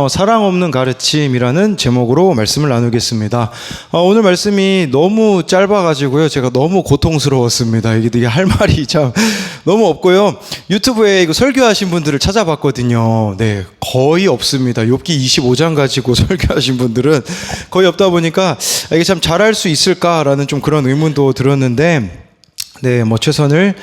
사랑 없는 가르침이라는 제목으로 말씀을 나누겠습니다. 오늘 말씀이 너무 짧아가지고요. 제가 너무 고통스러웠습니다. 이게 할 말이 참 너무 없고요. 유튜브에 이거 설교하신 분들을 찾아봤거든요. 네, 거의 없습니다. 욥기 25장 가지고 설교하신 분들은 거의 없다 보니까 이게 참 잘할 수 있을까라는 좀 그런 의문도 들었는데, 네, 최선을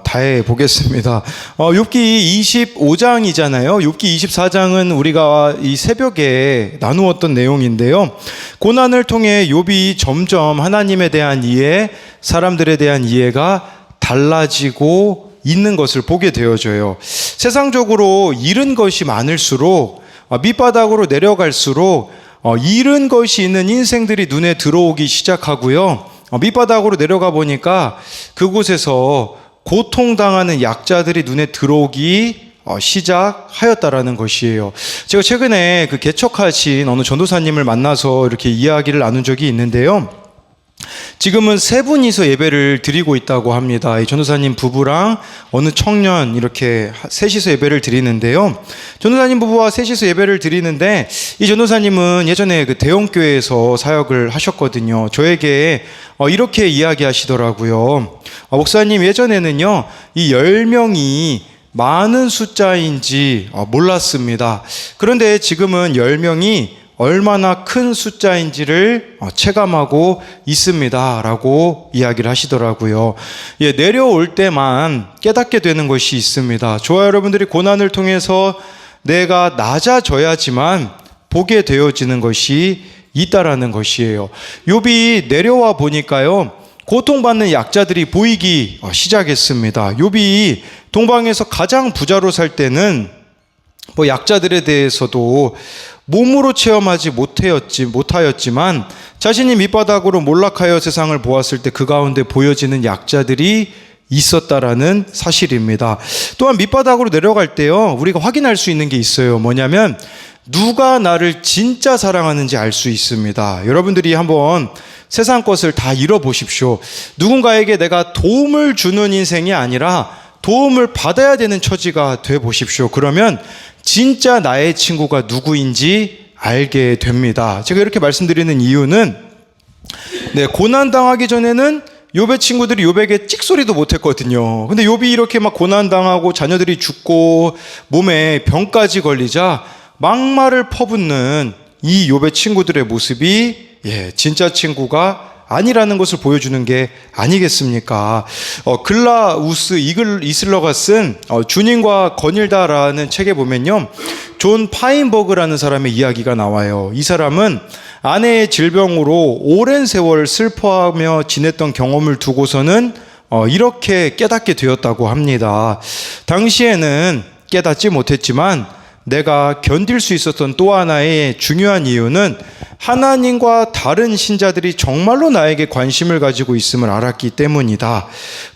다해 보겠습니다. 욥기 25장이잖아요. 욥기 24장은 우리가 이 새벽에 나누었던 내용인데요. 고난을 통해 욥이 점점 하나님에 대한 이해, 사람들에 대한 이해가 달라지고 있는 것을 보게 되어져요. 세상적으로 잃은 것이 많을수록, 밑바닥으로 내려갈수록 잃은 것이 있는 인생들이 눈에 들어오기 시작하고요. 밑바닥으로 내려가 보니까 그곳에서 고통당하는 약자들이 눈에 들어오기 시작하였다라는 것이에요. 제가 최근에 그 개척하신 어느 전도사님을 만나서 이렇게 이야기를 나눈 적이 있는데요. 지금은 세 분이서 예배를 드리고 있다고 합니다. 이 전도사님 부부랑 어느 청년 이렇게 셋이서 예배를 드리는데요. 전도사님 부부와 셋이서 예배를 드리는데, 이 전도사님은 예전에 그 대형교회에서 사역을 하셨거든요. 저에게 이렇게 이야기하시더라고요. 목사님, 예전에는요 이 10명이 많은 숫자인지 몰랐습니다. 그런데 지금은 10명이 얼마나 큰 숫자인지를 체감하고 있습니다 라고 이야기를 하시더라고요. 내려올 때만 깨닫게 되는 것이 있습니다. 저와 여러분들이 고난을 통해서 내가 낮아져야지만 보게 되어지는 것이 있다라는 것이에요. 욥이 내려와 보니까요, 고통받는 약자들이 보이기 시작했습니다. 욥이 동방에서 가장 부자로 살 때는 약자들에 대해서도 몸으로 체험하지 못하였지만 자신이 밑바닥으로 몰락하여 세상을 보았을 때 그 가운데 보여지는 약자들이 있었다라는 사실입니다. 또한 밑바닥으로 내려갈 때요, 우리가 확인할 수 있는 게 있어요. 뭐냐면 누가 나를 진짜 사랑하는지 알 수 있습니다. 여러분들이 한번 세상 것을 다 잃어보십시오. 누군가에게 내가 도움을 주는 인생이 아니라 도움을 받아야 되는 처지가 돼 보십시오. 그러면 진짜 나의 친구가 누구인지 알게 됩니다. 제가 이렇게 말씀드리는 이유는, 고난당하기 전에는 욥의 친구들이 욥에게 찍소리도 못했거든요. 근데 욥이 이렇게 막 고난당하고 자녀들이 죽고 몸에 병까지 걸리자 막말을 퍼붓는 이 욥의 친구들의 모습이 진짜 친구가 아니라는 것을 보여주는 게 아니겠습니까? 글라우스 이슬러가 쓴 주님과 거닐다라는 책에 보면요, 존 파인버그라는 사람의 이야기가 나와요. 이 사람은 아내의 질병으로 오랜 세월 슬퍼하며 지냈던 경험을 두고서는 이렇게 깨닫게 되었다고 합니다. 당시에는 깨닫지 못했지만 내가 견딜 수 있었던 또 하나의 중요한 이유는 하나님과 다른 신자들이 정말로 나에게 관심을 가지고 있음을 알았기 때문이다.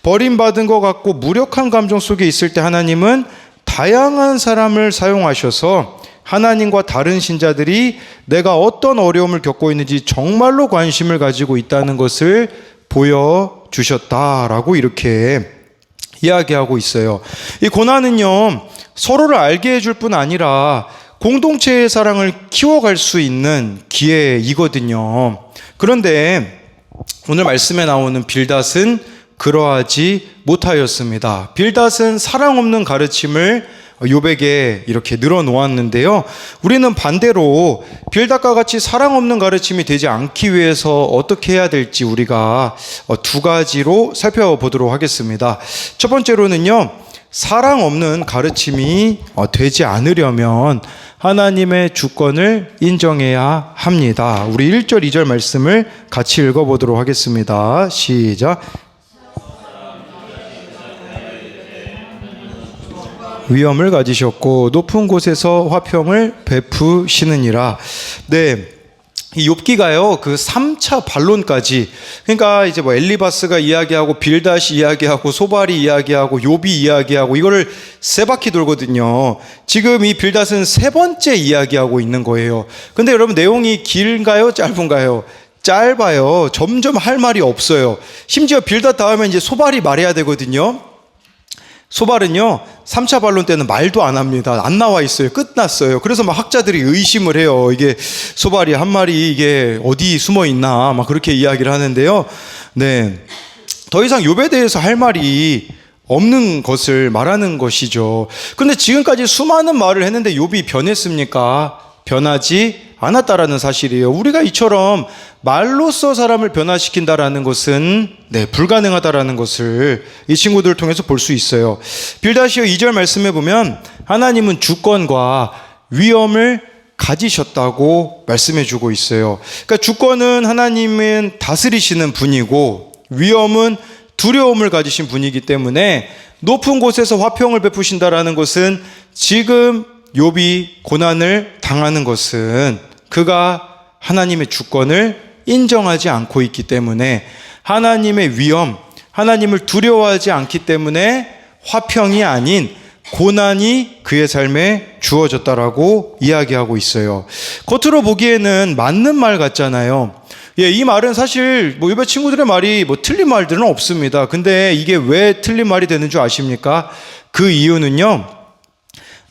버림받은 것 같고 무력한 감정 속에 있을 때 하나님은 다양한 사람을 사용하셔서 하나님과 다른 신자들이 내가 어떤 어려움을 겪고 있는지 정말로 관심을 가지고 있다는 것을 보여주셨다라고 이렇게 이야기하고 있어요. 이 고난은요, 서로를 알게 해줄 뿐 아니라 공동체의 사랑을 키워갈 수 있는 기회이거든요. 그런데 오늘 말씀에 나오는 빌닷은 그러하지 못하였습니다. 빌닷은 사랑 없는 가르침을 욥에게 이렇게 늘어놓았는데요, 우리는 반대로 빌닷과 같이 사랑 없는 가르침이 되지 않기 위해서 어떻게 해야 될지 우리가 두 가지로 살펴보도록 하겠습니다. 첫 번째로는요, 사랑 없는 가르침이 되지 않으려면 하나님의 주권을 인정해야 합니다. 우리 1절 2절 말씀을 같이 읽어보도록 하겠습니다. 시작. 위엄을 가지셨고 높은 곳에서 화평을 베푸시느니라. 이 욥기가요, 그 3차 반론까지, 그러니까 이제 엘리바스가 이야기하고 빌닷이 이야기하고 소발이 이야기하고 욥이 이야기하고 이거를 세 바퀴 돌거든요. 지금 이 빌닷은 세 번째 이야기하고 있는 거예요. 근데 여러분, 내용이 길인가요? 짧은가요? 짧아요. 점점 할 말이 없어요. 심지어 빌닷 다음에 이제 소발이 말해야 되거든요. 소발은요, 3차 반론 때는 말도 안 합니다. 안 나와 있어요. 끝났어요. 그래서 막 학자들이 의심을 해요. 이게 소발이 한 마리 이게 어디 숨어 있나 막 그렇게 이야기를 하는데요. 네. 더 이상 욥에 대해서 할 말이 없는 것을 말하는 것이죠. 근데 지금까지 수많은 말을 했는데 욥이 변했습니까? 변하지 않았다라는 사실이에요. 우리가 이처럼 말로써 사람을 변화시킨다라는 것은 불가능하다라는 것을 이 친구들을 통해서 볼 수 있어요. 빌다시오 2절 말씀해 보면 하나님은 주권과 위엄을 가지셨다고 말씀해 주고 있어요. 그러니까 주권은 하나님은 다스리시는 분이고 위엄은 두려움을 가지신 분이기 때문에 높은 곳에서 화평을 베푸신다라는 것은 지금 욥이 고난을 당하는 것은 그가 하나님의 주권을 인정하지 않고 있기 때문에 하나님의 위엄, 하나님을 두려워하지 않기 때문에 화평이 아닌 고난이 그의 삶에 주어졌다라고 이야기하고 있어요. 겉으로 보기에는 맞는 말 같잖아요. 예, 이 말은 사실 욥의 친구들의 말이 틀린 말들은 없습니다. 근데 이게 왜 틀린 말이 되는 줄 아십니까? 그 이유는요,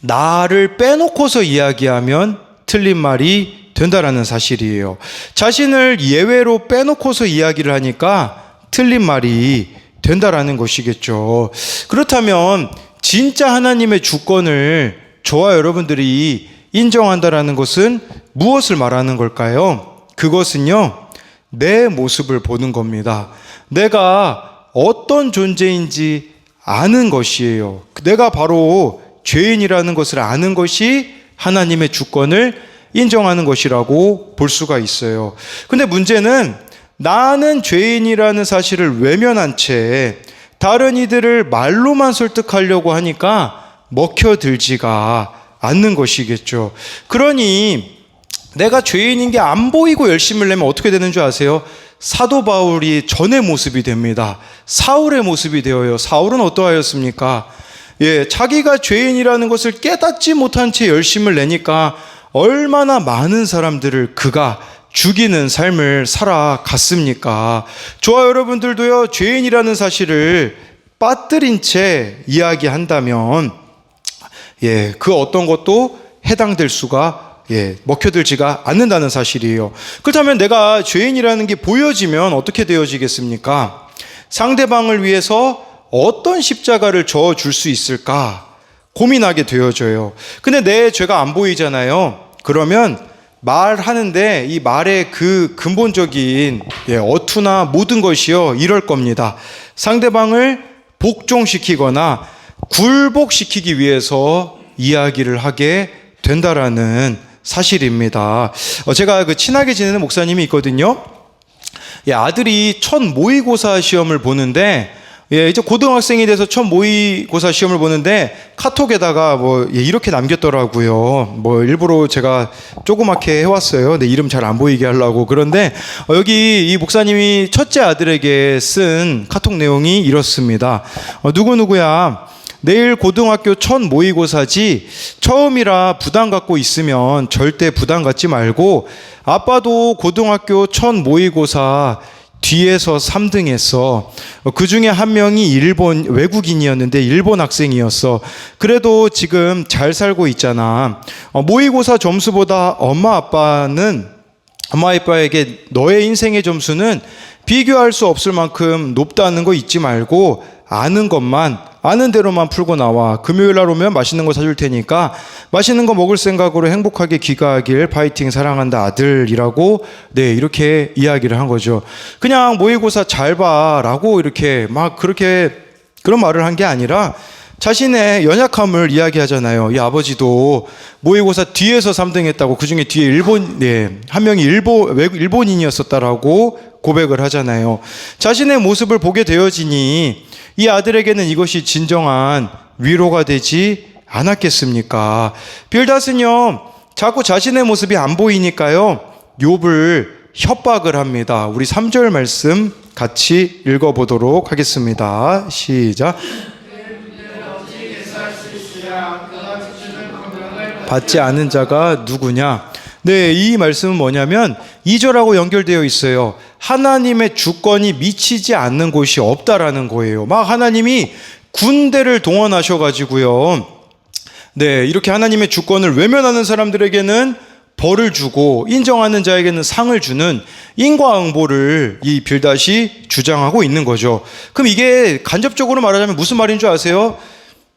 나를 빼놓고서 이야기하면 틀린 말이 된다라는 사실이에요. 자신을 예외로 빼놓고서 이야기를 하니까 틀린 말이 된다라는 것이겠죠. 그렇다면 진짜 하나님의 주권을 저와 여러분들이 인정한다라는 것은 무엇을 말하는 걸까요? 그것은요, 내 모습을 보는 겁니다. 내가 어떤 존재인지 아는 것이에요. 내가 바로 죄인이라는 것을 아는 것이 하나님의 주권을 인정하는 것이라고 볼 수가 있어요. 근데 문제는 나는 죄인이라는 사실을 외면한 채 다른 이들을 말로만 설득하려고 하니까 먹혀들지가 않는 것이겠죠. 그러니 내가 죄인인 게 안 보이고 열심을 내면 어떻게 되는 줄 아세요? 사도 바울이 전의 모습이 됩니다. 사울의 모습이 되어요. 사울은 어떠하였습니까? 예, 자기가 죄인이라는 것을 깨닫지 못한 채 열심을 내니까 얼마나 많은 사람들을 그가 죽이는 삶을 살아갔습니까? 저와 여러분들도요, 죄인이라는 사실을 빠뜨린 채 이야기한다면, 예, 그 어떤 것도 해당될 수가 먹혀들지가 않는다는 사실이에요. 그렇다면 내가 죄인이라는 게 보여지면 어떻게 되어지겠습니까? 상대방을 위해서 어떤 십자가를 져줄 수 있을까 고민하게 되어져요. 근데 내 죄가 안 보이잖아요. 그러면 말하는데 이 말의 그 근본적인 어투나 모든 것이요, 이럴 겁니다. 상대방을 복종시키거나 굴복시키기 위해서 이야기를 하게 된다라는 사실입니다. 제가 친하게 지내는 목사님이 있거든요. 아들이 첫 모의고사 시험을 보는데, 이제 고등학생이 돼서 첫 모의고사 시험을 보는데 카톡에다가 이렇게 남겼더라고요. 일부러 제가 조그맣게 해왔어요. 근데 이름 잘 안 보이게 하려고. 그런데 여기 이 목사님이 첫째 아들에게 쓴 카톡 내용이 이렇습니다. 누구누구야, 내일 고등학교 첫 모의고사지, 처음이라 부담 갖고 있으면 절대 부담 갖지 말고, 아빠도 고등학교 첫 모의고사 뒤에서 3등 했어. 그 중에 한 명이 외국인이었는데 일본 학생이었어. 그래도 지금 잘 살고 있잖아. 모의고사 점수보다 엄마 아빠에게 너의 인생의 점수는 비교할 수 없을 만큼 높다는 거 잊지 말고 아는 대로만 풀고 나와. 금요일 날 오면 맛있는 거 사줄 테니까 맛있는 거 먹을 생각으로 행복하게 귀가하길. 파이팅, 사랑한다 아들이라고 이렇게 이야기를 한 거죠. 그냥 모의고사 잘 봐라고 이렇게 막 그렇게 그런 말을 한 게 아니라 자신의 연약함을 이야기하잖아요. 이 아버지도 모의고사 뒤에서 3등 했다고, 그 중에 뒤에 한 명이 일본인이었었다라고 고백을 하잖아요. 자신의 모습을 보게 되어지니 이 아들에게는 이것이 진정한 위로가 되지 않았겠습니까? 빌닷은요, 자꾸 자신의 모습이 안 보이니까요, 욥을 협박을 합니다. 우리 3절 말씀 같이 읽어보도록 하겠습니다. 시작. 받지 않은 자가 누구냐? 이 말씀은 뭐냐면 2절하고 연결되어 있어요. 하나님의 주권이 미치지 않는 곳이 없다라는 거예요. 막 하나님이 군대를 동원하셔가지고요. 네, 이렇게 하나님의 주권을 외면하는 사람들에게는 벌을 주고 인정하는 자에게는 상을 주는 인과응보를 이 빌닷이 주장하고 있는 거죠. 그럼 이게 간접적으로 말하자면 무슨 말인 줄 아세요?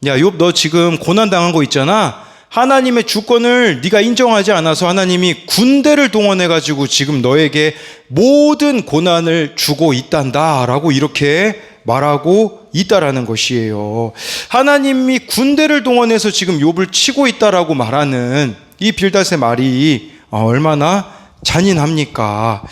야, 욥 너 지금 고난당한 거 있잖아. 하나님의 주권을 네가 인정하지 않아서 하나님이 군대를 동원해가지고 지금 너에게 모든 고난을 주고 있단다 라고 이렇게 말하고 있다라는 것이에요. 하나님이 군대를 동원해서 지금 욥을 치고 있다라고 말하는 이 빌닷의 말이 얼마나 잔인합니까?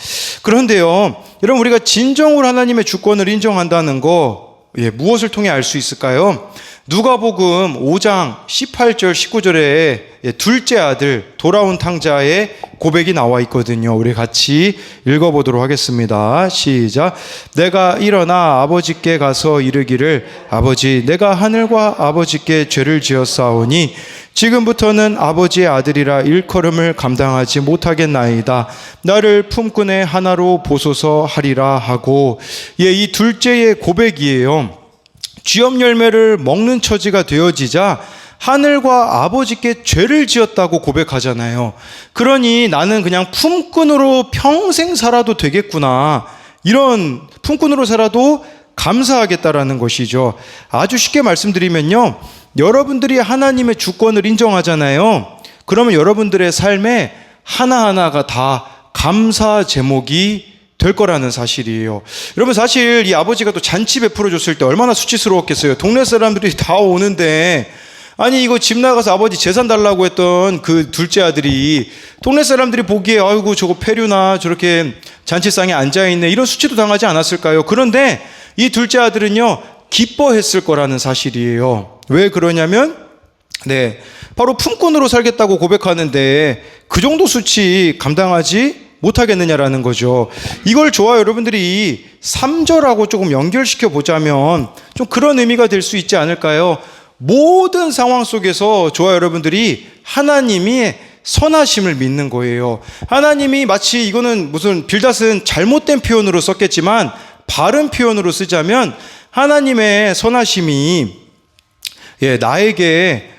그런데요, 여러분, 우리가 진정으로 하나님의 주권을 인정한다는 거 무엇을 통해 알 수 있을까요? 누가복음 5장 18절 19절에 둘째 아들 돌아온 탕자의 고백이 나와 있거든요. 우리 같이 읽어보도록 하겠습니다. 시작. 내가 일어나 아버지께 가서 이르기를 아버지 내가 하늘과 아버지께 죄를 지었사오니 지금부터는 아버지의 아들이라 일컬음을 감당하지 못하겠나이다. 나를 품꾼의 하나로 보소서 하리라 하고, 이 둘째의 고백이에요. 쥐업 열매를 먹는 처지가 되어지자 하늘과 아버지께 죄를 지었다고 고백하잖아요. 그러니 나는 그냥 품꾼으로 평생 살아도 되겠구나. 이런 품꾼으로 살아도 감사하겠다라는 것이죠. 아주 쉽게 말씀드리면요, 여러분들이 하나님의 주권을 인정하잖아요. 그러면 여러분들의 삶에 하나하나가 다 감사 제목이 될 거라는 사실이에요. 여러분, 사실 이 아버지가 또 잔치 베풀어 줬을 때 얼마나 수치스러웠겠어요. 동네 사람들이 다 오는데, 아니 이거 집 나가서 아버지 재산 달라고 했던 그 둘째 아들이 동네 사람들이 보기에 아이고 저거 폐류나 저렇게 잔치상에 앉아있네, 이런 수치도 당하지 않았을까요? 그런데 이 둘째 아들은요 기뻐했을 거라는 사실이에요. 왜 그러냐면 바로 품꾼으로 살겠다고 고백하는데 그 정도 수치 감당하지 못하겠느냐라는 거죠. 이걸 저와 여러분들이 3절하고 조금 연결시켜 보자면 좀 그런 의미가 될 수 있지 않을까요? 모든 상황 속에서 저와 여러분들이 하나님이 선하심을 믿는 거예요. 하나님이 마치, 이거는 무슨 빌닷은 잘못된 표현으로 썼겠지만 바른 표현으로 쓰자면 하나님의 선하심이 나에게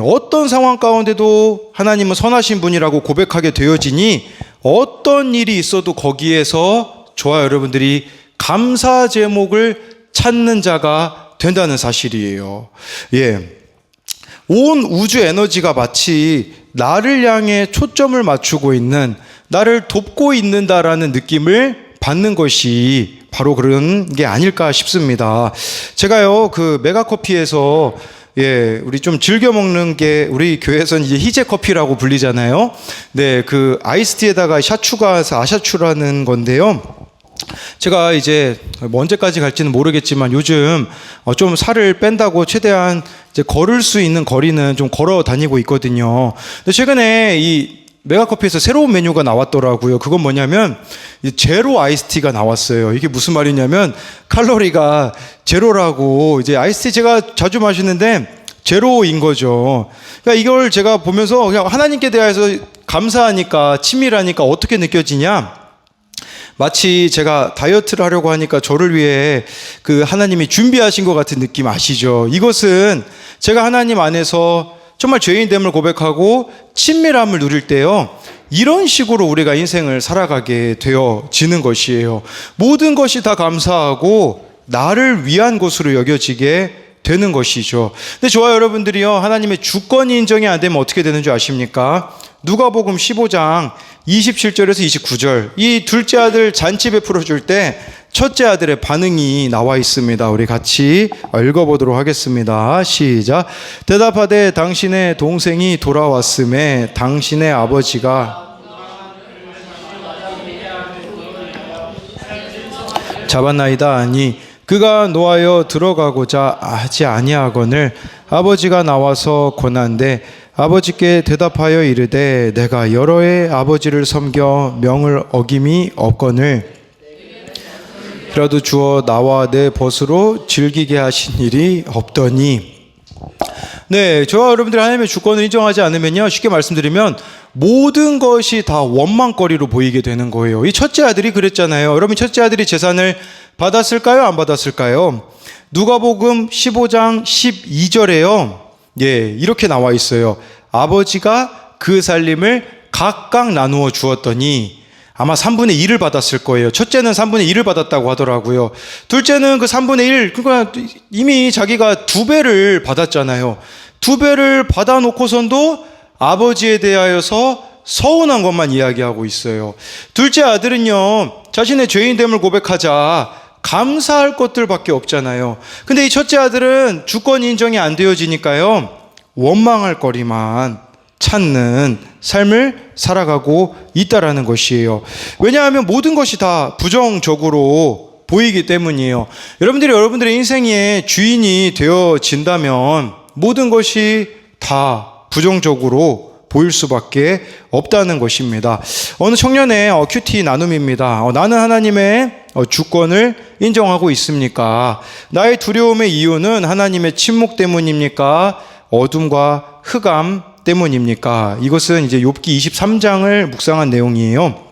어떤 상황 가운데도 하나님은 선하신 분이라고 고백하게 되어지니 어떤 일이 있어도 거기에서 저와 여러분들이 감사 제목을 찾는 자가 된다는 사실이에요. 온 우주 에너지가 마치 나를 향해 초점을 맞추고 있는, 나를 돕고 있는다라는 느낌을 받는 것이 바로 그런 게 아닐까 싶습니다. 제가요, 그 메가커피에서 우리 좀 즐겨 먹는 게, 우리 교회에서는 이제 희재 커피라고 불리잖아요. 그 아이스티에다가 샷 추가해서 아샤추라는 건데요. 제가 이제 언제까지 갈지는 모르겠지만 요즘 좀 살을 뺀다고 최대한 이제 걸을 수 있는 거리는 좀 걸어 다니고 있거든요. 근데 최근에 이 메가커피에서 새로운 메뉴가 나왔더라고요. 그건 뭐냐면 제로 아이스티가 나왔어요. 이게 무슨 말이냐면 칼로리가 제로라고, 이제 아이스티 제가 자주 마시는데 제로인 거죠. 그러니까 이걸 제가 보면서 그냥 하나님께 대해서 감사하니까, 친밀하니까 어떻게 느껴지냐, 마치 제가 다이어트를 하려고 하니까 저를 위해 그 하나님이 준비하신 것 같은 느낌 아시죠? 이것은 제가 하나님 안에서 정말 죄인됨을 고백하고 친밀함을 누릴 때요, 이런 식으로 우리가 인생을 살아가게 되어지는 것이에요. 모든 것이 다 감사하고 나를 위한 것으로 여겨지게 되는 것이죠. 근데 저와 여러분들이요, 하나님의 주권이 인정이 안 되면 어떻게 되는 줄 아십니까? 누가복음 15장 27절에서 29절, 이 둘째 아들 잔치 베풀어 줄 때 첫째 아들의 반응이 나와 있습니다. 우리 같이 읽어보도록 하겠습니다. 시작. 대답하되 당신의 동생이 돌아왔음에 당신의 아버지가 잡았나이다 하니 그가 노하여 들어가고자 하지 아니하거늘 아버지가 나와서 권한대 아버지께 대답하여 이르되 내가 여러 해 아버지를 섬겨 명을 어김이 없거늘 이라도 주어 나와 내 벗으로 즐기게 하신 일이 없더니. 네, 저와 여러분들이 하나님의 주권을 인정하지 않으면요, 쉽게 말씀드리면 모든 것이 다 원망거리로 보이게 되는 거예요. 이 첫째 아들이 그랬잖아요. 여러분, 첫째 아들이 재산을 받았을까요? 안 받았을까요? 누가복음 15장 12절에요. 예, 이렇게 나와 있어요. 아버지가 그 살림을 각각 나누어 주었더니 아마 3분의 1을 받았을 거예요. 첫째는 3분의 1을 받았다고 하더라고요. 둘째는 그 3분의 1, 그러니까 이미 자기가 2배를 받았잖아요. 2배를 받아놓고선도 아버지에 대하여서 서운한 것만 이야기하고 있어요. 둘째 아들은요, 자신의 죄인됨을 고백하자 감사할 것들밖에 없잖아요. 근데 이 첫째 아들은 주권 인정이 안 되어지니까요, 원망할 거리만 찾는 삶을 살아가고 있다라는 것이에요. 왜냐하면 모든 것이 다 부정적으로 보이기 때문이에요. 여러분들이 여러분들의 인생의 주인이 되어진다면 모든 것이 다 부정적으로 보일 수밖에 없다는 것입니다. 어느 청년의 큐티 나눔입니다. 나는 하나님의 주권을 인정하고 있습니까? 나의 두려움의 이유는 하나님의 침묵 때문입니까? 어둠과 흑암 때문입니까? 이것은 이제 욥기 23장을 묵상한 내용이에요.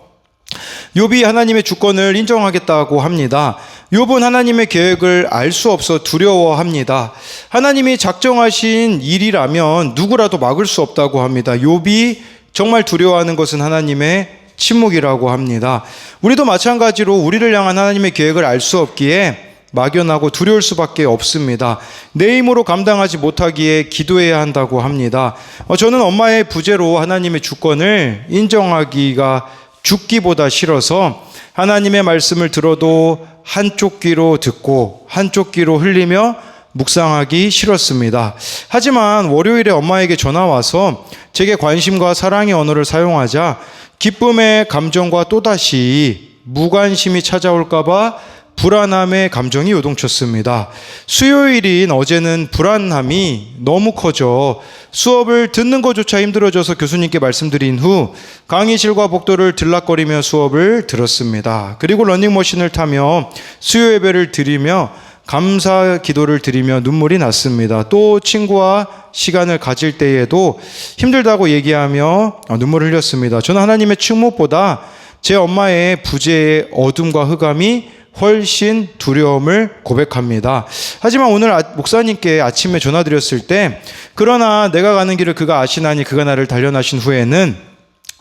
욥이 하나님의 주권을 인정하겠다고 합니다. 욥은 하나님의 계획을 알 수 없어 두려워합니다. 하나님이 작정하신 일이라면 누구라도 막을 수 없다고 합니다. 욥이 정말 두려워하는 것은 하나님의 침묵이라고 합니다. 우리도 마찬가지로 우리를 향한 하나님의 계획을 알 수 없기에 막연하고 두려울 수밖에 없습니다. 내 힘으로 감당하지 못하기에 기도해야 한다고 합니다. 저는 엄마의 부재로 하나님의 주권을 인정하기가 죽기보다 싫어서 하나님의 말씀을 들어도 한쪽 귀로 듣고 한쪽 귀로 흘리며 묵상하기 싫었습니다. 하지만 월요일에 엄마에게 전화 와서 제게 관심과 사랑의 언어를 사용하자 기쁨의 감정과 또다시 무관심이 찾아올까봐 불안함의 감정이 요동쳤습니다. 수요일인 어제는 불안함이 너무 커져 수업을 듣는 것조차 힘들어져서 교수님께 말씀드린 후 강의실과 복도를 들락거리며 수업을 들었습니다. 그리고 러닝머신을 타며 수요 예배를 드리며 감사 기도를 드리며 눈물이 났습니다. 또 친구와 시간을 가질 때에도 힘들다고 얘기하며 눈물을 흘렸습니다. 저는 하나님의 침묵보다 제 엄마의 부재의 어둠과 흑암이 훨씬 두려움을 고백합니다. 하지만 오늘 목사님께 아침에 전화드렸을 때 그러나 내가 가는 길을 그가 아시나니 그가 나를 단련하신 후에는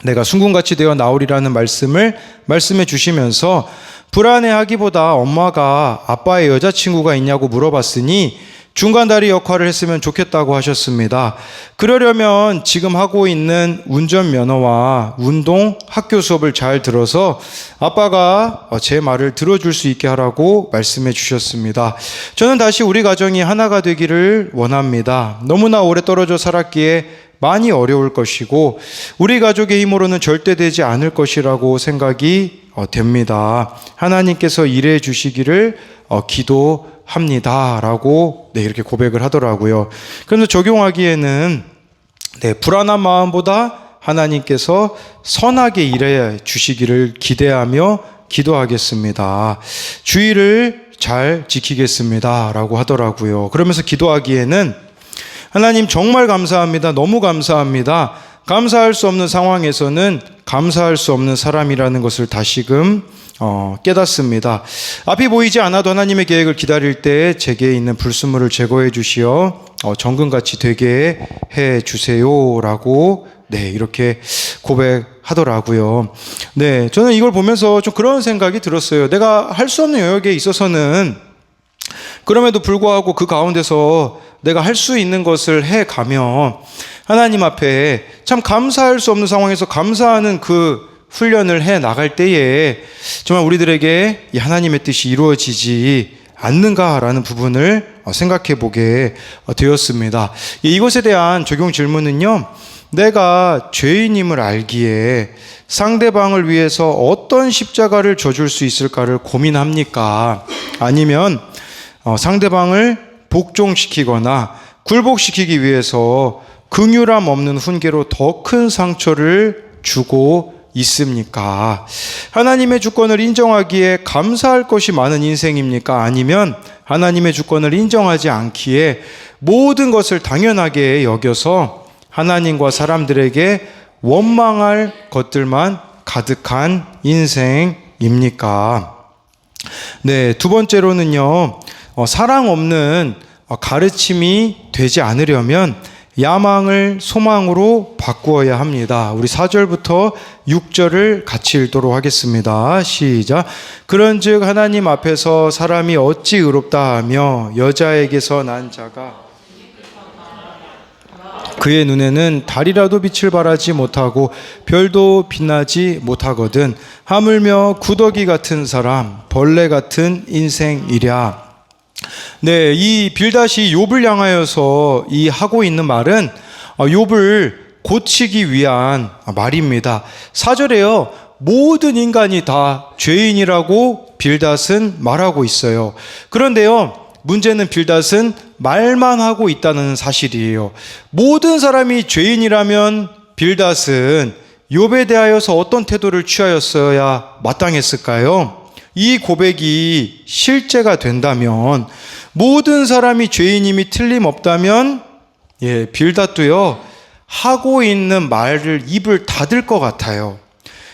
내가 순금같이 되어 나오리라는 말씀을 말씀해 주시면서 불안해하기보다 엄마가 아빠의 여자친구가 있냐고 물어봤으니 중간다리 역할을 했으면 좋겠다고 하셨습니다. 그러려면 지금 하고 있는 운전면허와 운동, 학교 수업을 잘 들어서 아빠가 제 말을 들어줄 수 있게 하라고 말씀해 주셨습니다. 저는 다시 우리 가정이 하나가 되기를 원합니다. 너무나 오래 떨어져 살았기에 많이 어려울 것이고 우리 가족의 힘으로는 절대 되지 않을 것이라고 생각이 됩니다. 하나님께서 일해 주시기를 기도합니다. 라고 이렇게 고백을 하더라고요. 그래서 적용하기에는 불안한 마음보다 하나님께서 선하게 일해 주시기를 기대하며 기도하겠습니다. 주의를 잘 지키겠습니다. 라고 하더라고요. 그러면서 기도하기에는 하나님 정말 감사합니다. 너무 감사합니다. 감사할 수 없는 상황에서는 감사할 수 없는 사람이라는 것을 다시금 깨닫습니다. 앞이 보이지 않아도 하나님의 계획을 기다릴 때 제게 있는 불순물을 제거해 주시어 정금같이 되게 해 주세요라고 이렇게 고백하더라고요. 저는 이걸 보면서 좀 그런 생각이 들었어요. 내가 할 수 없는 영역에 있어서는 그럼에도 불구하고 그 가운데서 내가 할 수 있는 것을 해가며 하나님 앞에 참 감사할 수 없는 상황에서 감사하는 그 훈련을 해 나갈 때에 정말 우리들에게 이 하나님의 뜻이 이루어지지 않는가라는 부분을 생각해 보게 되었습니다. 이것에 대한 적용 질문은요, 내가 죄인임을 알기에 상대방을 위해서 어떤 십자가를 져줄 수 있을까를 고민합니까? 아니면 상대방을 복종시키거나 굴복시키기 위해서 긍휼함 없는 훈계로 더 큰 상처를 주고 있습니까? 하나님의 주권을 인정하기에 감사할 것이 많은 인생입니까? 아니면 하나님의 주권을 인정하지 않기에 모든 것을 당연하게 여겨서 하나님과 사람들에게 원망할 것들만 가득한 인생입니까? 네, 두 번째로는요, 사랑 없는 가르침이 되지 않으려면 야망을 소망으로 바꾸어야 합니다. 우리 4절부터 6절을 같이 읽도록 하겠습니다. 시작. 그런즉 하나님 앞에서 사람이 어찌 의롭다 하며 여자에게서 난 자가 그의 눈에는 달이라도 빛을 발하지 못하고 별도 빛나지 못하거든. 하물며 구더기 같은 사람, 벌레 같은 인생이랴. 네, 이 빌닷이 욥을 향하여서 이 하고 있는 말은 욥을 고치기 위한 말입니다. 4절에요. 모든 인간이 다 죄인이라고 빌닷은 말하고 있어요. 그런데요, 문제는 빌닷은 말만 하고 있다는 사실이에요. 모든 사람이 죄인이라면 빌닷은 욥에 대하여서 어떤 태도를 취하였어야 마땅했을까요? 이 고백이 실제가 된다면, 모든 사람이 죄인임이 틀림없다면 빌닷도요 하고 있는 말을 입을 닫을 것 같아요.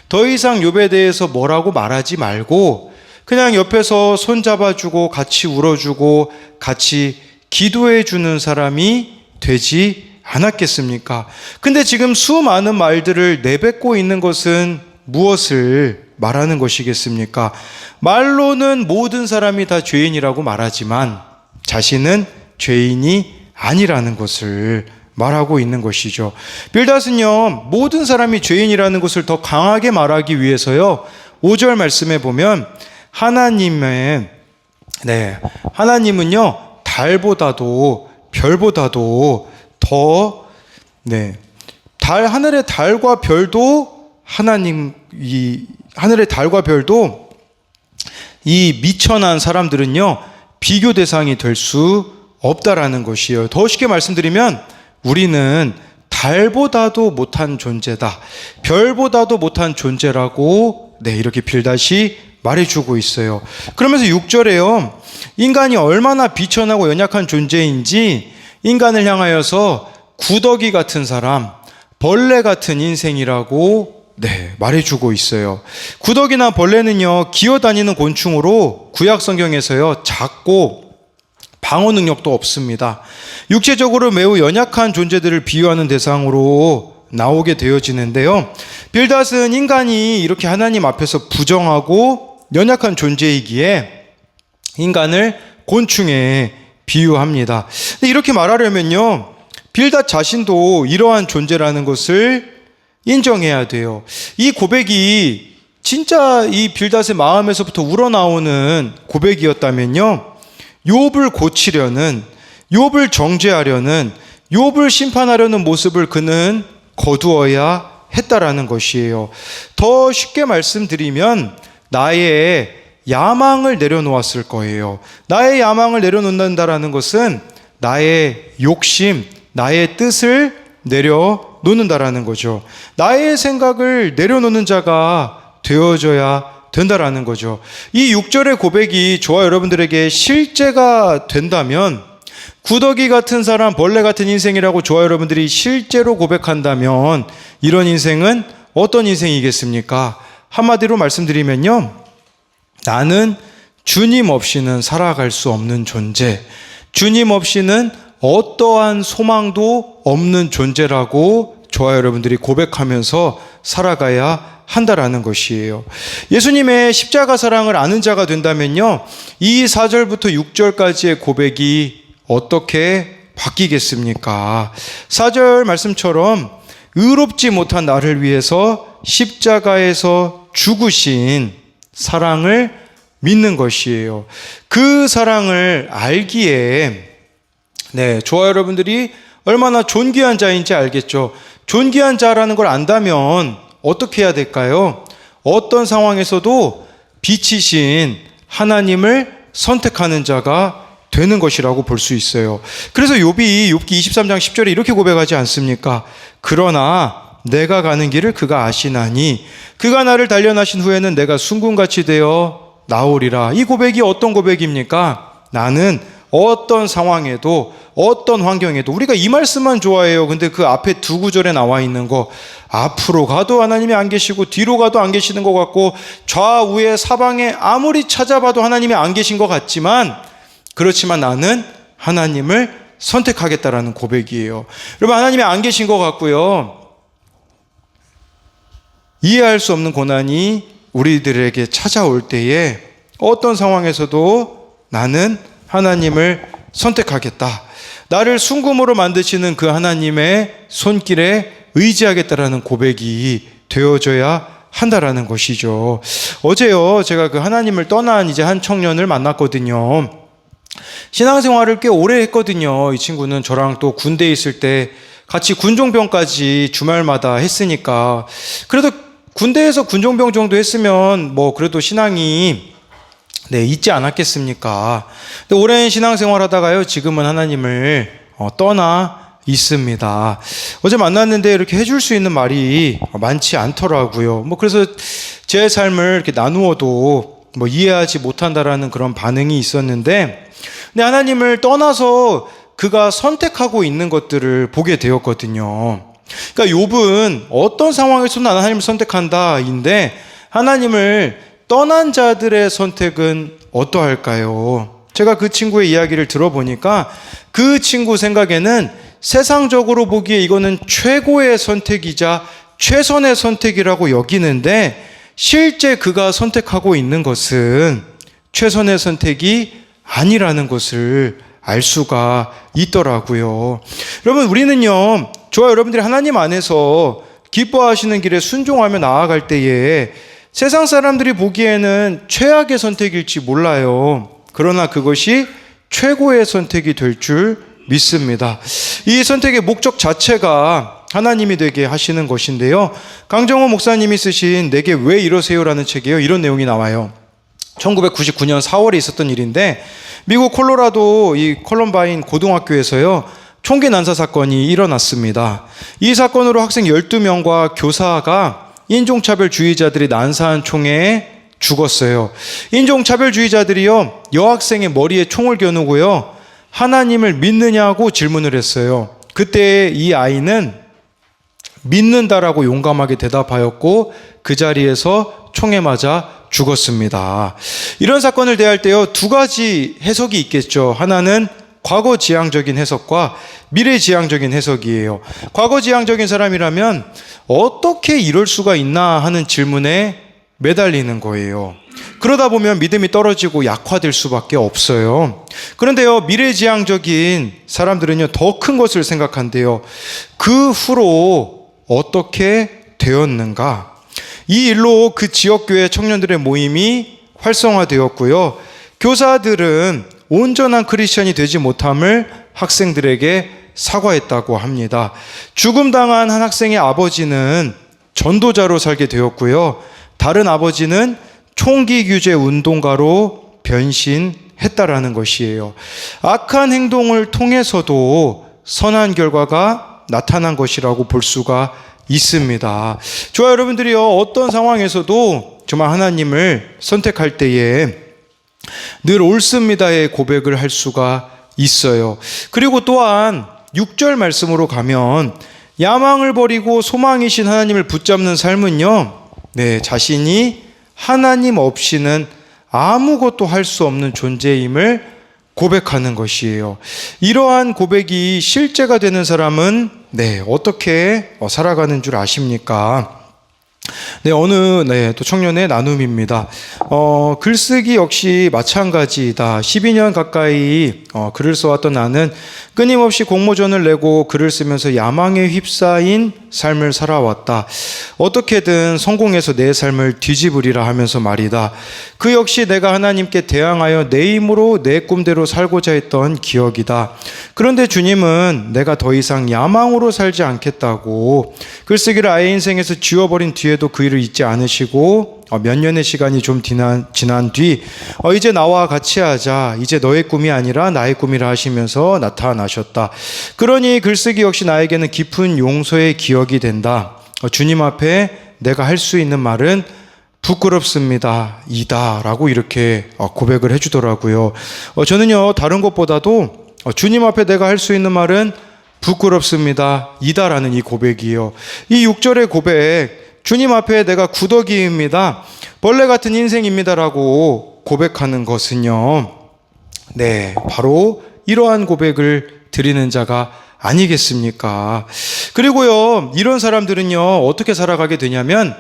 더 이상 욥에 대해서 뭐라고 말하지 말고 그냥 옆에서 손잡아주고 같이 울어주고 같이 기도해주는 사람이 되지 않았겠습니까? 근데 지금 수많은 말들을 내뱉고 있는 것은 무엇을 말하는 것이겠습니까? 말로는 모든 사람이 다 죄인이라고 말하지만 자신은 죄인이 아니라는 것을 말하고 있는 것이죠. 빌닷은요, 모든 사람이 죄인이라는 것을 더 강하게 말하기 위해서요, 5절 말씀에 보면 하나님은요, 달보다도 별보다도 더, 하늘의 달과 별도 하늘의 달과 별도 이 미천한 사람들은요, 비교 대상이 될 수 없다라는 것이에요. 더 쉽게 말씀드리면 우리는 달보다도 못한 존재다, 별보다도 못한 존재라고 이렇게 빌닷이 말해주고 있어요. 그러면서 6절에요, 인간이 얼마나 비천하고 연약한 존재인지 인간을 향하여서 구더기 같은 사람, 벌레 같은 인생이라고 말해주고 있어요. 구더기나 벌레는요, 기어다니는 곤충으로 구약 성경에서요, 작고 방어 능력도 없습니다. 육체적으로 매우 연약한 존재들을 비유하는 대상으로 나오게 되어지는데요, 빌닷은 인간이 이렇게 하나님 앞에서 부정하고 연약한 존재이기에 인간을 곤충에 비유합니다. 근데 이렇게 말하려면요, 빌닷 자신도 이러한 존재라는 것을 인정해야 돼요. 이 고백이 진짜 이 빌닷의 마음에서부터 우러나오는 고백이었다면요, 욥을 고치려는, 욥을 정죄하려는, 욥을 심판하려는 모습을 그는 거두어야 했다라는 것이에요. 더 쉽게 말씀드리면 나의 야망을 내려놓았을 거예요. 나의 야망을 내려놓는다라는 것은 나의 욕심, 나의 뜻을 내려놓는다라는 거죠. 나의 생각을 내려놓는 자가 되어져야 된다라는 거죠. 이 6절의 고백이 저와 여러분들에게 실제가 된다면, 구더기 같은 사람, 벌레 같은 인생이라고 저와 여러분들이 실제로 고백한다면 이런 인생은 어떤 인생이겠습니까? 한마디로 말씀드리면요, 나는 주님 없이는 살아갈 수 없는 존재, 주님 없이는 어떠한 소망도 없는 존재라고 저와 여러분들이 고백하면서 살아가야 한다라는 것이에요. 예수님의 십자가 사랑을 아는 자가 된다면요, 이 4절부터 6절까지의 고백이 어떻게 바뀌겠습니까? 4절 말씀처럼 의롭지 못한 나를 위해서 십자가에서 죽으신 사랑을 믿는 것이에요. 그 사랑을 알기에 저와 여러분들이 얼마나 존귀한 자인지 알겠죠. 존귀한 자라는 걸 안다면 어떻게 해야 될까요? 어떤 상황에서도 빛이신 하나님을 선택하는 자가 되는 것이라고 볼 수 있어요. 그래서 욥기 23장 10절에 이렇게 고백하지 않습니까? 그러나 내가 가는 길을 그가 아시나니 그가 나를 단련하신 후에는 내가 순금같이 되어 나오리라. 이 고백이 어떤 고백입니까? 나는 어떤 상황에도 어떤 환경에도, 우리가 이 말씀만 좋아해요. 근데 그 앞에 두 구절에 나와 있는 거, 앞으로 가도 하나님이 안 계시고 뒤로 가도 안 계시는 것 같고 좌우에 사방에 아무리 찾아봐도 하나님이 안 계신 것 같지만, 그렇지만 나는 하나님을 선택하겠다라는 고백이에요. 여러분, 하나님이 안 계신 것 같고요, 이해할 수 없는 고난이 우리들에게 찾아올 때에 어떤 상황에서도 나는 하나님을 선택하겠다, 나를 순금으로 만드시는 그 하나님의 손길에 의지하겠다라는 고백이 되어져야 한다라는 것이죠. 어제요, 제가 그 하나님을 떠난 이제 한 청년을 만났거든요. 신앙생활을 꽤 오래 했거든요. 이 친구는 저랑 또 군대에 있을 때 같이 군종병까지 주말마다 했으니까, 그래도 군대에서 군종병 정도 했으면 뭐 그래도 신앙이 있지 않았겠습니까? 근데 오랜 신앙생활 하다가요, 지금은 하나님을 떠나 있습니다. 어제 만났는데 이렇게 해줄 수 있는 말이 많지 않더라고요. 뭐 그래서 제 삶을 이렇게 나누어도 뭐 이해하지 못한다라는 그런 반응이 있었는데, 근데 하나님을 떠나서 그가 선택하고 있는 것들을 보게 되었거든요. 그러니까 욥은 어떤 상황에서 나는 하나님을 선택한다인데, 하나님을 떠난 자들의 선택은 어떠할까요? 제가 그 친구의 이야기를 들어보니까 그 친구 생각에는 세상적으로 보기에 이거는 최고의 선택이자 최선의 선택이라고 여기는데, 실제 그가 선택하고 있는 것은 최선의 선택이 아니라는 것을 알 수가 있더라고요. 여러분, 우리는요, 저와 여러분들이 하나님 안에서 기뻐하시는 길에 순종하며 나아갈 때에 세상 사람들이 보기에는 최악의 선택일지 몰라요. 그러나 그것이 최고의 선택이 될 줄 믿습니다. 이 선택의 목적 자체가 하나님이 되게 하시는 것인데요. 강정호 목사님이 쓰신 내게 왜 이러세요라는 책이에요. 이런 내용이 나와요. 1999년 4월에 있었던 일인데, 미국 콜로라도 이 콜럼바인 고등학교에서요, 총기 난사 사건이 일어났습니다. 이 사건으로 학생 12명과 교사가 인종차별주의자들이 난사한 총에 죽었어요. 인종차별주의자들이요, 여학생의 머리에 총을 겨누고요, 하나님을 믿느냐고 질문을 했어요. 그때 이 아이는 믿는다라고 용감하게 대답하였고 그 자리에서 총에 맞아 죽었습니다. 이런 사건을 대할 때요, 두 가지 해석이 있겠죠. 하나는 과거지향적인 해석과 미래지향적인 해석이에요. 과거지향적인 사람이라면 어떻게 이럴 수가 있나 하는 질문에 매달리는 거예요. 그러다 보면 믿음이 떨어지고 약화될 수밖에 없어요. 그런데요, 미래지향적인 사람들은요, 더 큰 것을 생각한대요. 그 후로 어떻게 되었는가? 이 일로 그 지역교회 청년들의 모임이 활성화되었고요. 교사들은 온전한 크리스천이 되지 못함을 학생들에게 사과했다고 합니다. 죽음당한 한 학생의 아버지는 전도자로 살게 되었고요. 다른 아버지는 총기 규제 운동가로 변신했다라는 것이에요. 악한 행동을 통해서도 선한 결과가 나타난 것이라고 볼 수가 있습니다. 저와 여러분들이요, 어떤 상황에서도 정말 하나님을 선택할 때에 늘 옳습니다의 고백을 할 수가 있어요. 그리고 또한 6절 말씀으로 가면 야망을 버리고 소망이신 하나님을 붙잡는 삶은요, 자신이 하나님 없이는 아무것도 할 수 없는 존재임을 고백하는 것이에요. 이러한 고백이 실제가 되는 사람은 어떻게 살아가는 줄 아십니까? 어느 또 청년의 나눔입니다. 글쓰기 역시 마찬가지다. 12년 가까이 글을 써왔던 나는 끊임없이 공모전을 내고 글을 쓰면서 야망에 휩싸인 삶을 살아왔다. 어떻게든 성공해서 내 삶을 뒤집으리라 하면서 말이다. 그 역시 내가 하나님께 대항하여 내 힘으로 내 꿈대로 살고자 했던 기억이다. 그런데 주님은 내가 더 이상 야망으로 살지 않겠다고 글쓰기를 아예 인생에서 지워버린 뒤에도 그 일을 잊지 않으시고 몇 년의 시간이 좀 지난 뒤 이제 나와 같이 하자. 이제 너의 꿈이 아니라 나의 꿈이라 하시면서 나타나셨다. 그러니 글쓰기 역시 나에게는 깊은 용서의 기억이 된다. 주님 앞에 내가 할 수 있는 말은 부끄럽습니다. 이다. 라고 이렇게 고백을 해주더라고요. 저는요, 다른 것보다도 주님 앞에 내가 할 수 있는 말은 부끄럽습니다. 이다. 라는 이 고백이에요. 이 6절의 고백, 주님 앞에 내가 구더기입니다. 벌레 같은 인생입니다. 라고 고백하는 것은요, 네, 바로 이러한 고백을 드리는 자가 아니겠습니까? 그리고요, 이런 사람들은요, 어떻게 살아가게 되냐면,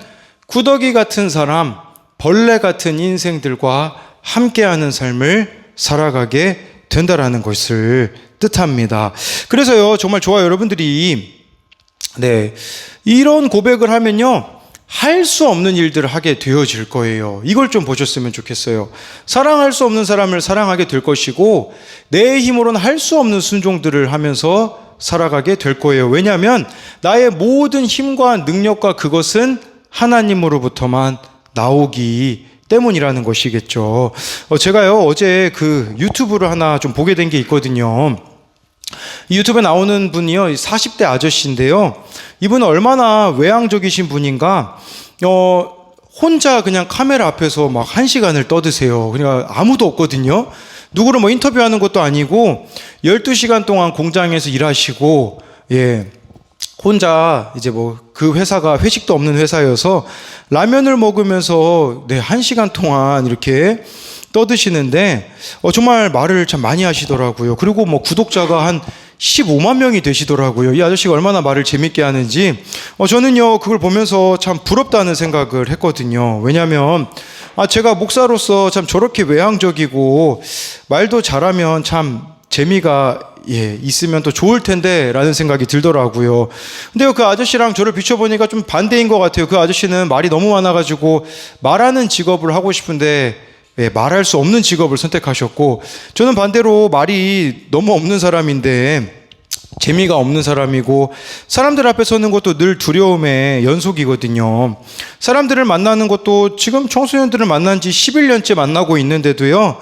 구더기 같은 사람, 벌레 같은 인생들과 함께하는 삶을 살아가게 된다라는 것을 뜻합니다. 그래서요, 정말 좋아요. 여러분들이, 네, 이런 고백을 하면요, 할 수 없는 일들을 하게 되어질 거예요. 이걸 좀 보셨으면 좋겠어요. 사랑할 수 없는 사람을 사랑하게 될 것이고, 내 힘으로는 할 수 없는 순종들을 하면서 살아가게 될 거예요. 왜냐하면 나의 모든 힘과 능력과 그것은 하나님으로부터만 나오기 때문이라는 것이겠죠. 제가요, 어제 그 유튜브를 하나 좀 보게 된 게 있거든요. 이 유튜브에 나오는 분이요, 40대 아저씨인데요. 이분은 얼마나 외향적이신 분인가, 혼자 그냥 카메라 앞에서 막 1시간을 떠드세요. 그러니까 아무도 없거든요. 누구를 뭐 인터뷰하는 것도 아니고, 12시간 동안 공장에서 일하시고, 예, 혼자 이제 뭐 그 회사가 회식도 없는 회사여서 라면을 먹으면서 네, 1시간 동안 이렇게 떠드시는데, 정말 말을 참 많이 하시더라고요. 그리고 뭐 구독자가 한 15만 명이 되시더라고요. 이 아저씨가 얼마나 말을 재밌게 하는지, 저는요, 그걸 보면서 참 부럽다는 생각을 했거든요. 왜냐면, 제가 목사로서 참 저렇게 외향적이고, 말도 잘하면 참 재미가 있으면 또 좋을 텐데 라는 생각이 들더라고요. 근데 그 아저씨랑 저를 비춰보니까 좀 반대인 것 같아요. 그 아저씨는 말이 너무 많아가지고 말하는 직업을 하고 싶은데 말할 수 없는 직업을 선택하셨고, 저는 반대로 말이 너무 없는 사람인데 재미가 없는 사람이고, 사람들 앞에 서는 것도 늘 두려움의 연속이거든요. 사람들을 만나는 것도 지금 청소년들을 만난 지 11년째 만나고 있는데도요,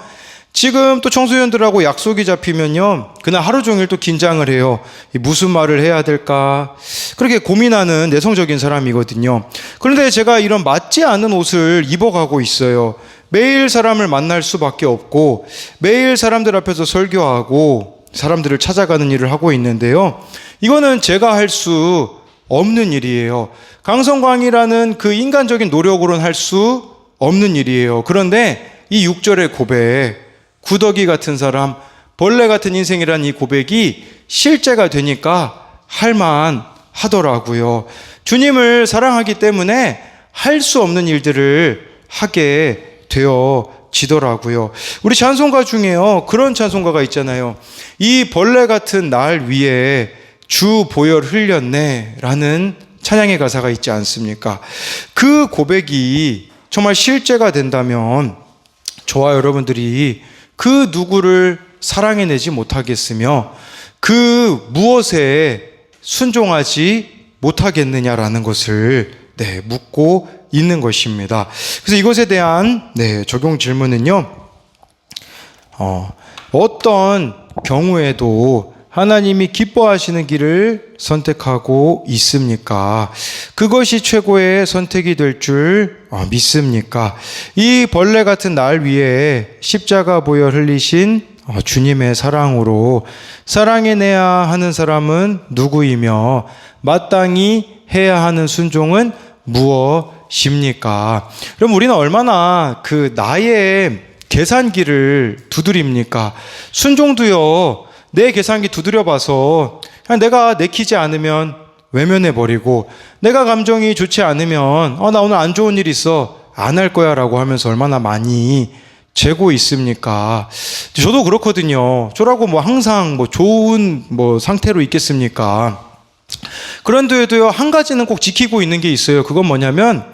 지금 또 청소년들하고 약속이 잡히면요, 그날 하루 종일 또 긴장을 해요. 무슨 말을 해야 될까? 그렇게 고민하는 내성적인 사람이거든요. 그런데 제가 이런 맞지 않는 옷을 입어가고 있어요. 매일 사람을 만날 수밖에 없고, 매일 사람들 앞에서 설교하고, 사람들을 찾아가는 일을 하고 있는데요. 이거는 제가 할 수 없는 일이에요. 강성광이라는 그 인간적인 노력으로는 할 수 없는 일이에요. 그런데 이 6절의 고백, 구더기 같은 사람, 벌레 같은 인생이라는 이 고백이 실제가 되니까 할만 하더라고요. 주님을 사랑하기 때문에 할 수 없는 일들을 하게 되어지더라고요. 우리 찬송가 중에요, 그런 찬송가가 있잖아요. 이 벌레 같은 날 위에 주 보혈 흘렸네 라는 찬양의 가사가 있지 않습니까? 그 고백이 정말 실제가 된다면 저와 여러분들이 그 누구를 사랑해내지 못하겠으며 그 무엇에 순종하지 못하겠느냐라는 것을 묻고 있는 것입니다. 그래서 이것에 대한 적용 질문은요, 어떤 경우에도 하나님이 기뻐하시는 길을 선택하고 있습니까? 그것이 최고의 선택이 될 줄 믿습니까? 이 벌레 같은 날 위에 십자가 보혈 흘리신 주님의 사랑으로 사랑해내야 하는 사람은 누구이며 마땅히 해야 하는 순종은 무엇입니까? 그럼 우리는 얼마나 그 나의 계산기를 두드립니까? 순종도요, 내 계산기 두드려봐서 그냥 내가 내키지 않으면 외면해버리고, 내가 감정이 좋지 않으면 나 오늘 안 좋은 일 있어, 안 할 거야 라고 하면서 얼마나 많이 재고 있습니까? 저도 그렇거든요. 저라고 뭐 항상 뭐 좋은 뭐 상태로 있겠습니까? 그런데도요, 한 가지는 꼭 지키고 있는 게 있어요. 그건 뭐냐면,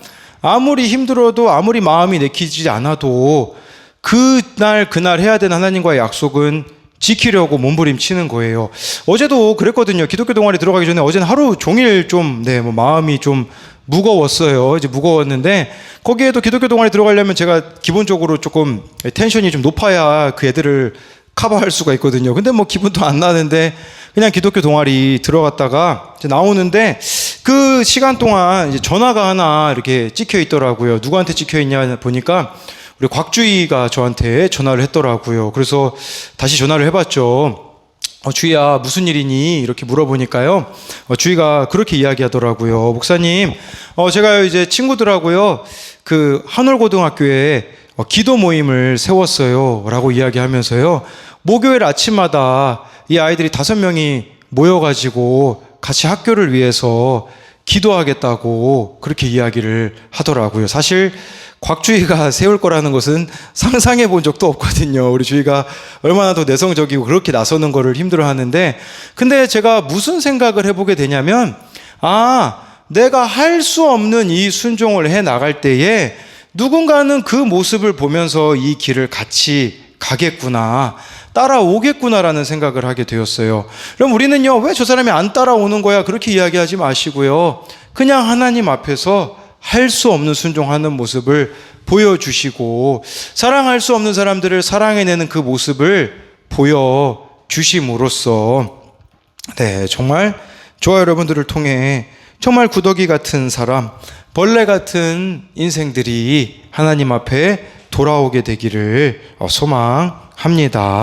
아무리 힘들어도, 아무리 마음이 내키지 않아도 그날 해야 되는 하나님과의 약속은 지키려고 몸부림치는 거예요. 어제도 그랬거든요. 기독교 동아리 들어가기 전에 어제는 하루 종일 좀 마음이 좀 무거웠어요. 이제 무거웠는데, 거기에도 기독교 동아리 들어가려면 제가 기본적으로 조금 텐션이 좀 높아야 그 애들을 커버할 수가 있거든요. 근데 뭐 기분도 안 나는데 그냥 기독교 동아리 들어갔다가 이제 나오는데 그 시간 동안 이제 전화가 하나 이렇게 찍혀 있더라고요. 누구한테 찍혀 있냐 보니까 우리 곽주희가 저한테 전화를 했더라고요. 그래서 다시 전화를 해봤죠. 주희야, 무슨 일이니? 이렇게 물어보니까요. 주희가 그렇게 이야기하더라고요. 목사님, 제가 이제 친구들하고요, 그 한월고등학교에 기도 모임을 세웠어요. 라고 이야기하면서요. 목요일 아침마다 이 아이들이 5명이 모여가지고 같이 학교를 위해서 기도하겠다고 그렇게 이야기를 하더라고요. 사실 곽주희가 세울 거라는 것은 상상해 본 적도 없거든요. 우리 주희가 얼마나 더 내성적이고 그렇게 나서는 거를 힘들어 하는데, 근데 제가 무슨 생각을 해보게 되냐면, 내가 할 수 없는 이 순종을 해 나갈 때에 누군가는 그 모습을 보면서 이 길을 같이 가겠구나, 따라오겠구나라는 생각을 하게 되었어요. 그럼 우리는요, 왜 저 사람이 안 따라오는 거야? 그렇게 이야기하지 마시고요. 그냥 하나님 앞에서 할 수 없는 순종하는 모습을 보여주시고, 사랑할 수 없는 사람들을 사랑해내는 그 모습을 보여주심으로써, 네, 정말 저와 여러분들을 통해 정말 구더기 같은 사람, 벌레 같은 인생들이 하나님 앞에 돌아오게 되기를 소망합니다.